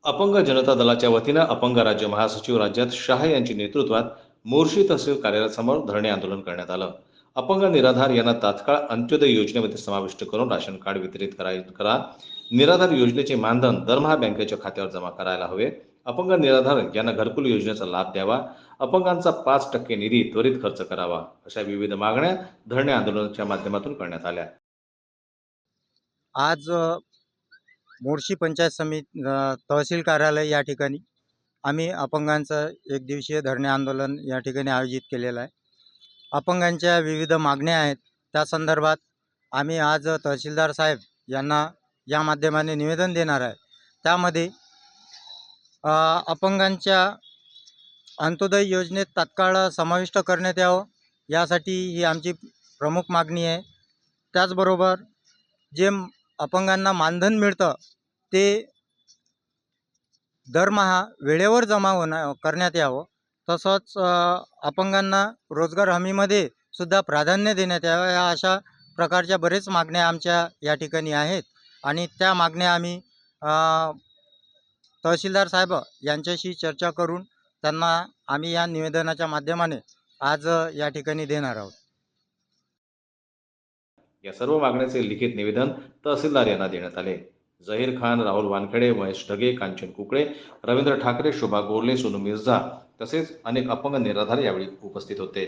अपंग जनता दलाच्या वतीनं अपंग राज्य महासचिव राज्यात शहा यांच्या नेतृत्वात मोर्शी तहसील कार्यालयासमोर धरणे आंदोलन करण्यात आलं. अपंग निराधार यांना तात्काळ अंत्योदय योजनेमध्ये समाविष्ट करून राशन कार्ड वितरित करा. निराधार योजनेचे मानधन दरमहा बँकेच्या खात्यावर जमा करायला हवे. अपंग निराधार यांना घरकुल योजनेचा लाभ द्यावा. अपंगांचा 5% निधी त्वरित खर्च करावा. अशा विविध मागण्या धरणे आंदोलनाच्या माध्यमातून करण्यात आल्या. आज मोर्शी पंचायत समिती तहसील कार्यालय या ठिकाणी आम्ही अपंगांचं एक दिवसीय धरणे आंदोलन या ठिकाणी आयोजित केलेलं आहे. अपंगांच्या विविध मागण्या आहेत, त्या संदर्भात आम्ही आज तहसीलदार साहेब यांना या माध्यमाने निवेदन देणार आहे. त्यामध्ये अपंगांच्या अंत्योदय योजनेत तात्काळ समाविष्ट करण्यात यावं, यासाठी ही आमची प्रमुख मागणी आहे. त्याचबरोबर जे अपंगांना मानधन मिळतं ते दरमहा वेळेवर जमा करण्यात यावं. तसंच अपंगांना रोजगार हमीमध्ये सुद्धा प्राधान्य देण्यात यावं. या अशा प्रकारच्या बरेच मागण्या आमच्या या ठिकाणी आहेत आणि त्या मागण्या आम्ही तहसीलदार साहेब यांच्याशी चर्चा करून त्यांना आम्ही या निवेदनाच्या माध्यमाने आज या ठिकाणी देणार आहोत. या सर्व मागण्याचे लिखित निवेदन तहसीलदार यांना देण्यात आले. झहीर खान, राहुल वानखेडे, महेश ढगे, कांचन कुकडे, रवींद्र ठाकरे, शोभा गोरले, सोनू मिर्झा तसेच अनेक अपंग निराधार यावेळी उपस्थित होते.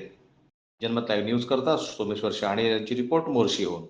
जनमत लाईव्ह न्यूज करता सोमेश्वर शहाणे यांची रिपोर्ट मोर्शीहून.